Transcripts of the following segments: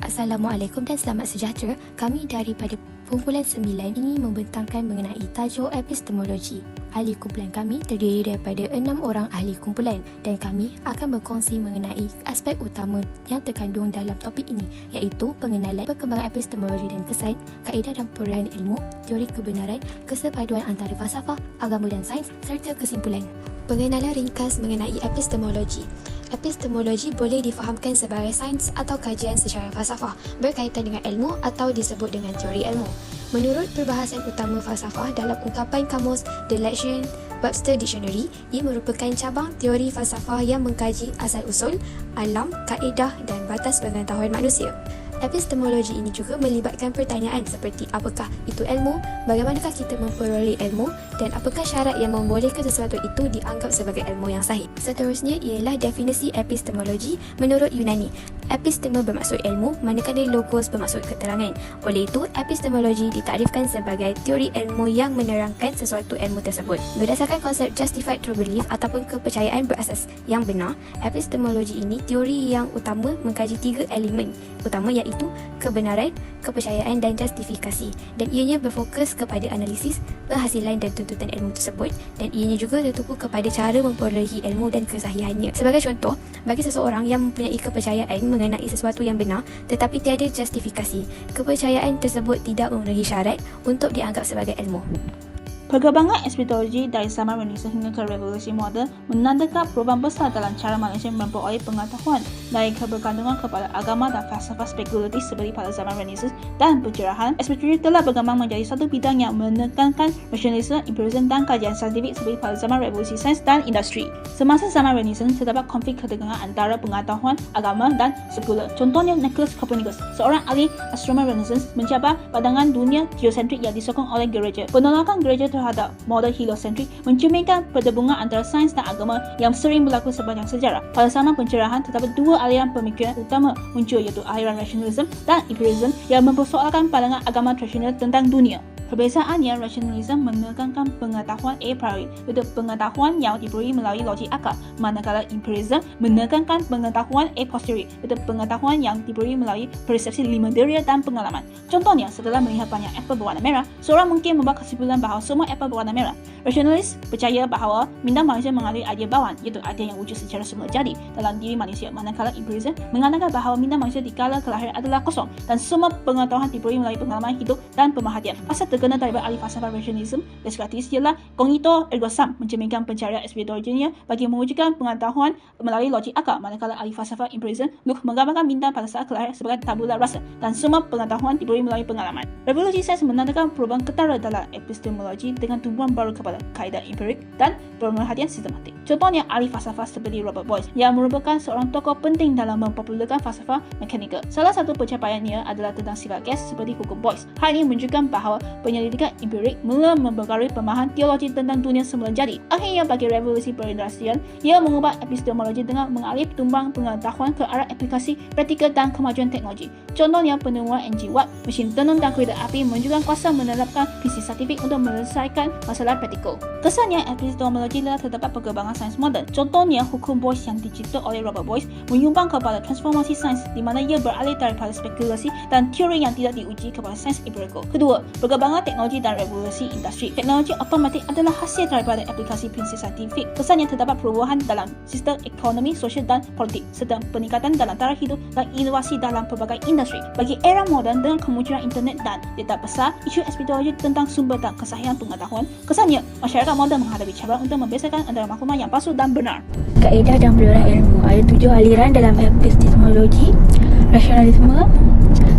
Assalamualaikum dan selamat sejahtera. Kami daripada kumpulan 9 ini membentangkan mengenai tajuk epistemologi. Ahli kumpulan kami terdiri daripada 6 orang ahli kumpulan dan kami akan berkongsi mengenai aspek utama yang terkandung dalam topik ini, iaitu pengenalan perkembangan epistemologi dan kesan, kaedah dan peranan ilmu, teori kebenaran, kesepaduan antara falsafah, agama dan sains serta kesimpulan. Pengenalan ringkas mengenai epistemologi. Epistemologi boleh difahamkan sebagai sains atau kajian secara falsafah berkaitan dengan ilmu atau disebut dengan teori ilmu. Menurut perbahasan utama falsafah dalam ungkapan kamus The Lexion Webster Dictionary, ia merupakan cabang teori falsafah yang mengkaji asal-usul, alam, kaedah dan batas pengetahuan manusia. Epistemologi ini juga melibatkan pertanyaan seperti apakah itu ilmu, bagaimanakah kita memperoleh ilmu dan apakah syarat yang membolehkan sesuatu itu dianggap sebagai ilmu yang sahih. Seterusnya ialah definisi epistemologi menurut Yunani. Episteme bermaksud ilmu, manakala logos bermaksud keterangan. Oleh itu, epistemologi ditakdirkan sebagai teori ilmu yang menerangkan sesuatu ilmu tersebut. Berdasarkan konsep justified true belief ataupun kepercayaan berasas yang benar, epistemologi ini teori yang utama mengkaji 3 elemen utama iaitu kebenaran, kepercayaan dan justifikasi, dan ianya berfokus kepada analisis, penghasilan dan tuntutan ilmu tersebut, dan ianya juga tertumpu kepada cara memperolehi ilmu dan kesahihannya. Sebagai contoh, bagi seseorang yang mempunyai kepercayaan mengenai sesuatu yang benar tetapi tiada justifikasi, kepercayaan tersebut tidak memenuhi syarat untuk dianggap sebagai ilmu. Perkembangan epistemologi dari zaman Renaissance hingga ke revolusi moden menandakan perubahan besar dalam cara manusia memperoleh pengetahuan, dari kebergantungan kepada agama dan falsafah spekulatif seperti pada zaman Renaissance dan pencerahan. Epistemologi telah berkembang menjadi satu bidang yang menekankan rasionalisme, empirisme dan kajian saintifik seperti pada zaman revolusi sains dan industri. Semasa zaman Renaissance terdapat konflik ketegangan antara pengetahuan, agama dan sekular. Contohnya Nicholas Copernicus, seorang ahli astronomi Renaissance, mencabar pandangan dunia geosentrik yang disokong oleh gereja. Penolakan gereja terhadap model heliocentrik mencerminkan pertembungan antara sains dan agama yang sering berlaku sepanjang sejarah. Pada zaman pencerahan, terdapat 2 aliran pemikiran utama muncul, iaitu aliran rasionalisme dan empirisme yang mempersoalkan pandangan agama tradisional tentang dunia. Perbezaannya, rasionalisme menekankan pengetahuan a priori, iaitu pengetahuan yang diperoleh melalui logik akal, manakala empirisme menekankan pengetahuan a posteriori, iaitu pengetahuan yang diperoleh melalui persepsi limaderia dan pengalaman. Contohnya, setelah melihat banyak apel berwarna merah, seorang mungkin membuat kesimpulan bahawa semua apel berwarna merah. Rasionalis percaya bahawa minda manusia mengalami idea bawaan, iaitu idea yang wujud secara semula jadi dalam diri manusia, manakala empirisme mengatakan bahawa minda manusia di kala kelahiran adalah kosong dan semua pengetahuan diperoleh melalui pengalaman hidup dan pemerhatian. Asal terkena daripada ahli falsafah rasionalisme Descartes ialah cognito ergo sum, mencerminkan pencarian epistemologinya bagi mewujudkan pengetahuan melalui logik akal, manakala ahli falsafah empirisme Luke menggambarkan minda pada saat kelahiran sebagai tabula rasa dan semua pengetahuan diperoleh melalui pengalaman. Revolusi sains menandakan perubahan ketara dalam epistemologi dengan tumbuhan baru kepada kaedah empirik dan pemerhatian sistematik. Contohnya ahli falsafah seperti Robert Boyle yang merupakan seorang tokoh penting dalam mempopularkan falsafah mekanikal. Salah satu pencapaiannya adalah tentang sifat gas seperti hukum Boyle. Hal ini menunjukkan bahawa penyelidikan empirik mula mempengaruhi pemahaman teologi tentang dunia semula jadi. Akhirnya, bagi revolusi perindustrian, ia mengubah epistemologi dengan mengalih tumbang pengetahuan ke arah aplikasi praktikal dan kemajuan teknologi. Contohnya, penemuan enjin Watt, mesin tenun dan kereta api menunjukkan kuasa menerapkan prinsip saintifik untuk menyelesaikan masalah praktikal. Kesannya, epistemologi telah terdapat perkembangan sains moden. Contohnya, hukum Boyle yang dicipta oleh Robert Boyle menyumbang kepada transformasi sains di mana ia beralih daripada spekulasi dan teori yang tidak diuji kepada sains empirikal. Kedua, perkembangan teknologi dan revolusi industri. Teknologi otomatik adalah hasil daripada aplikasi prinsip saintifik. Kesannya terdapat perubahan dalam sistem ekonomi, sosial dan politik serta peningkatan dalam taraf hidup dan inovasi dalam pelbagai industri. Bagi era moden dengan kemunculan internet dan data besar, isu epistemologi tentang sumber dan kesahihan pengetahuan, kesannya masyarakat moden menghadapi cabaran untuk membezakan antara maklumat yang palsu dan benar. Kaedah dan peranan ilmu. Ada 7 aliran dalam epistemologi. Rasionalisme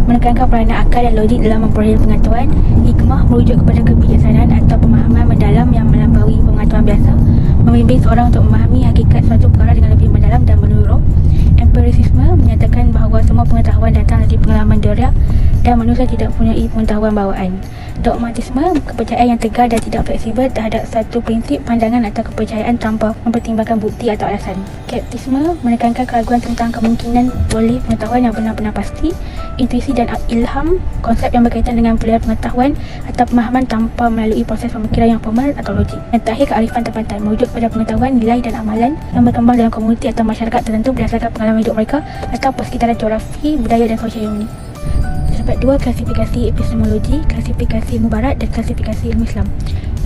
menekankan peranan akal dan logik dalam memperoleh pengetahuan. Hikmah merujuk kepada kebijaksanaan atau pemahaman mendalam yang melampaui pengetahuan biasa, membimbing seorang untuk memahami hakikat suatu perkara dengan lebih mendalam dan menyeluruh. Empirisme menyatakan bahawa semua pengetahuan datang dari pengalaman direct dan manusia tidak mempunyai pengetahuan bawaan. Dogmatisme, kepercayaan yang tegar dan tidak fleksibel terhadap satu prinsip, pandangan atau kepercayaan tanpa mempertimbangkan bukti atau alasan. Skeptisme menekankan keraguan tentang kemungkinan oleh pengetahuan yang benar-benar pasti. Intuisi dan ilham, konsep yang berkaitan dengan perolehan pengetahuan atau pemahaman tanpa melalui proses pemikiran yang formal atau logik. Dan terakhir, kearifan tempatan merujuk pada pengetahuan, nilai dan amalan yang berkembang dalam komuniti atau masyarakat tertentu berdasarkan pengalaman hidup hidup mereka atau persekitaran geografi, budaya dan sosial yang unik. Terdapat dua klasifikasi epistemologi, klasifikasi ilmu barat dan klasifikasi ilmu Islam.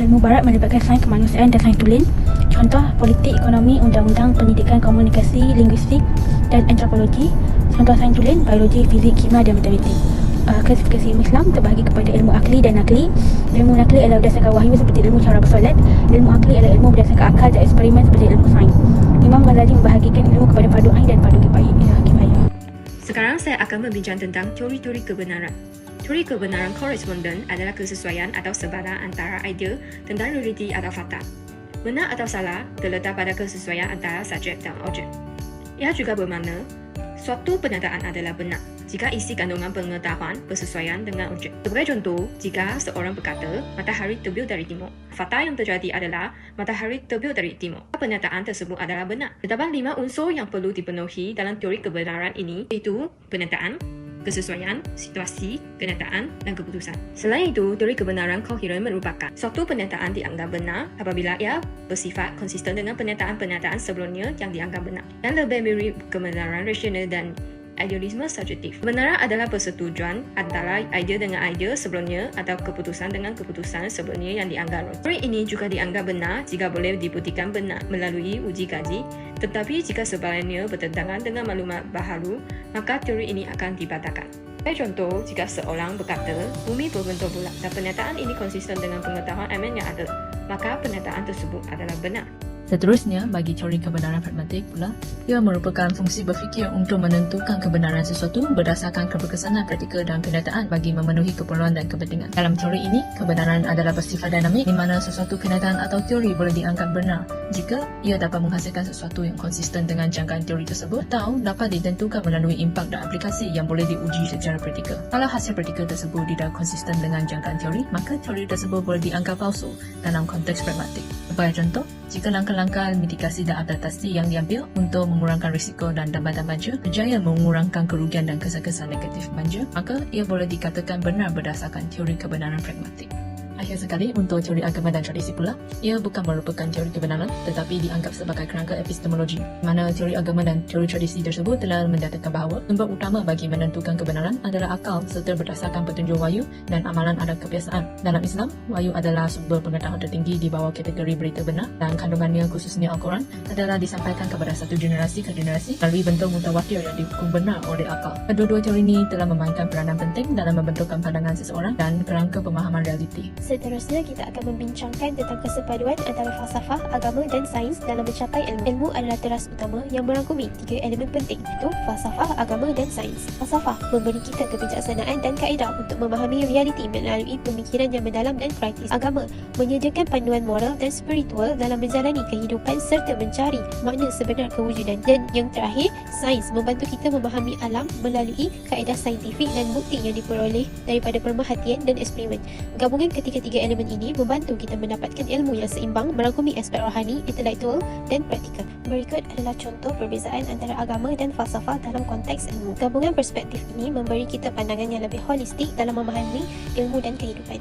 Ilmu barat melibatkan sains kemanusiaan dan sains tulen, contoh politik, ekonomi, undang-undang, pendidikan, komunikasi, linguistik dan antropologi. Contoh sains tulen, biologi, fizik, kimia dan matematik. Klasifikasi ilmu Islam terbahagi kepada ilmu akli dan nakli. Ilmu nakli adalah berdasarkan wahyu seperti ilmu cara bersolat. Ilmu akli adalah ilmu berdasarkan akal dan eksperimen seperti ilmu sains. Imam Ghazali membahagikan ilmu kepada fardu ain dan fardu kifayah. Sekarang saya akan membincang tentang teori-teori kebenaran. Teori kebenaran koresponden adalah kesesuaian atau sebadan antara idea tentang realiti atau fakta. Benar atau salah terletak pada kesesuaian antara subjek dan objek. Ia juga bermakna suatu pernyataan adalah benar jika isi kandungan pengetahuan bersesuaian dengan objek. Sebagai contoh, jika seorang berkata matahari terbit dari timur, fakta yang terjadi adalah matahari terbit dari timur. Pernyataan tersebut adalah benar. Terdapat 5 unsur yang perlu dipenuhi dalam teori kebenaran ini, iaitu pernyataan, kesesuaian, situasi, kenyataan dan keputusan. Selain itu, teori kebenaran koheren merupakan suatu pernyataan dianggap benar apabila ia bersifat konsisten dengan pernyataan-pernyataan sebelumnya yang dianggap benar dan lebih mirip kebenaran rasional dan idealisme subjektif. Kebenaran adalah persetujuan antara idea dengan idea sebelumnya atau keputusan dengan keputusan sebelumnya yang dianggap rasional. Teori ini juga dianggap benar jika boleh dibuktikan benar melalui uji kaji, tetapi jika sebaliknya bertentangan dengan maklumat baharu, maka teori ini akan dibatalkan. Sebagai contoh, jika seorang berkata bumi berbentuk bulat dan pernyataan ini konsisten dengan pengetahuan ilmiah yang ada, maka pernyataan tersebut adalah benar. Seterusnya, bagi teori kebenaran pragmatik pula, ia merupakan fungsi berfikir untuk menentukan kebenaran sesuatu berdasarkan keberkesanan praktikal dan kenyataan bagi memenuhi keperluan dan kepentingan. Dalam teori ini, kebenaran adalah bersifat dinamik di mana sesuatu kenyataan atau teori boleh dianggap benar jika ia dapat menghasilkan sesuatu yang konsisten dengan jangkaan teori tersebut atau dapat ditentukan melalui impak dan aplikasi yang boleh diuji secara praktikal. Kalau hasil praktikal tersebut tidak konsisten dengan jangkaan teori, maka teori tersebut boleh dianggap palsu dalam konteks pragmatik. Sebagai contoh, jika langkah-langkah mitigasi dan adaptasi yang diambil untuk mengurangkan risiko dan dambakan banjir berjaya mengurangkan kerugian dan kesan-kesan negatif banjir, maka ia boleh dikatakan benar berdasarkan teori kebenaran pragmatik. Akhir sekali, untuk teori agama dan tradisi pula, ia bukan merupakan teori kebenaran tetapi dianggap sebagai kerangka epistemologi, mana teori agama dan teori tradisi tersebut telah menyatakan bahawa sumber utama bagi menentukan kebenaran adalah akal serta berdasarkan petunjuk wahyu dan amalan adat kebiasaan. Dalam Islam, wahyu adalah sumber pengetahuan tertinggi di bawah kategori berita benar dan kandungannya khususnya Al-Quran adalah disampaikan kepada satu generasi ke generasi melalui bentuk mutawatir yang dihukum benar oleh akal. Kedua-dua teori ini telah memainkan peranan penting dalam membentukkan pandangan seseorang dan kerangka pemahaman realiti. Seterusnya, kita akan membincangkan tentang kesepaduan antara falsafah, agama dan sains dalam mencapai ilmu. Ilmu adalah teras utama yang merangkumi 3 elemen penting, iaitu falsafah, agama dan sains. Falsafah memberi kita kebijaksanaan dan kaedah untuk memahami realiti melalui pemikiran yang mendalam dan kritis. Agama menyediakan panduan moral dan spiritual dalam menjalani kehidupan serta mencari makna sebenar kewujudan. Dan yang terakhir, sains membantu kita memahami alam melalui kaedah saintifik dan bukti yang diperoleh daripada pemerhatian dan eksperimen. Gabungan ketiga elemen ini membantu kita mendapatkan ilmu yang seimbang merangkumi aspek rohani, intelektual dan praktikal. Berikut adalah contoh perbezaan antara agama dan falsafah dalam konteks ilmu. Gabungan perspektif ini memberi kita pandangan yang lebih holistik dalam memahami ilmu dan kehidupan.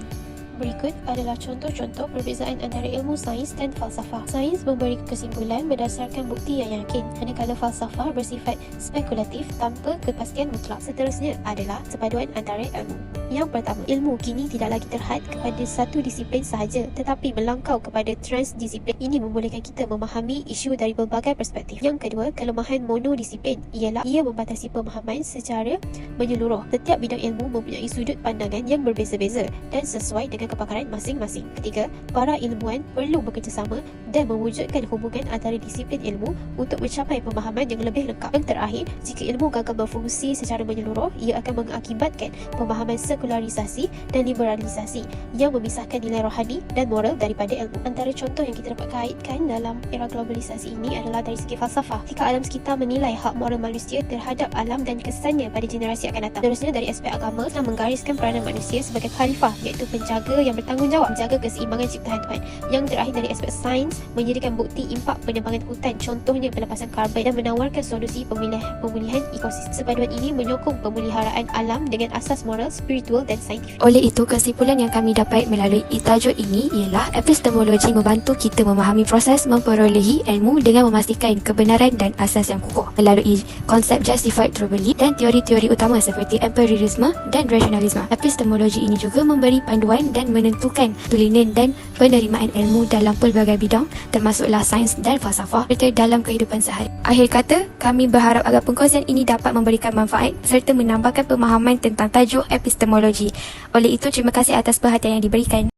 Berikut adalah contoh-contoh perbezaan antara ilmu sains dan falsafah. Sains memberi kesimpulan berdasarkan bukti yang yakin, manakala falsafah bersifat spekulatif tanpa kepastian mutlak. Seterusnya adalah sepaduan antara ilmu. Yang pertama, ilmu kini tidak lagi terhad kepada satu disiplin sahaja tetapi melangkau kepada transdisiplin. Ini membolehkan kita memahami isu dari berbagai perspektif. Yang kedua, kelemahan monodisiplin ialah ia membatasi pemahaman secara menyeluruh. Setiap bidang ilmu mempunyai sudut pandangan yang berbeza-beza dan sesuai dengan kepakaran masing-masing. Ketiga, para ilmuwan perlu bekerjasama dan mewujudkan hubungan antara disiplin ilmu untuk mencapai pemahaman yang lebih lengkap. Yang terakhir, jika ilmu gagal berfungsi secara menyeluruh, ia akan mengakibatkan pemahaman sekularisasi dan liberalisasi yang memisahkan nilai rohani dan moral daripada ilmu. Antara contoh yang kita dapat kaitkan dalam era globalisasi ini adalah dari segi falsafah. Jika alam sekitar menilai hak moral manusia terhadap alam dan kesannya pada generasi akan datang. Terusnya, dari aspek agama, telah menggariskan peranan manusia sebagai khalifah, iaitu penjaga yang bertanggungjawab menjaga keseimbangan ciptaan Tuhan. Yang terakhir dari aspek sains, menyediakan bukti impak penebangan hutan, contohnya pelepasan karbon, dan menawarkan solusi pemulihan ekosistem. Sepaduan ini menyokong pemeliharaan alam dengan asas moral, spiritual dan saintifik. Oleh itu, kesimpulan yang kami dapat melalui tajuk ini ialah epistemologi membantu kita memahami proses memperolehi ilmu dengan memastikan kebenaran dan asas yang kukuh melalui konsep justified true belief dan teori-teori utama seperti empirisme dan rasionalisme. Epistemologi ini juga memberi panduan dan menentukan tulinan dan penerimaan ilmu dalam pelbagai bidang termasuklah sains dan falsafah serta dalam kehidupan sehari. Akhir kata, kami berharap agar pengkongsian ini dapat memberikan manfaat serta menambahkan pemahaman tentang tajuk epistemologi. Oleh itu, terima kasih atas perhatian yang diberikan.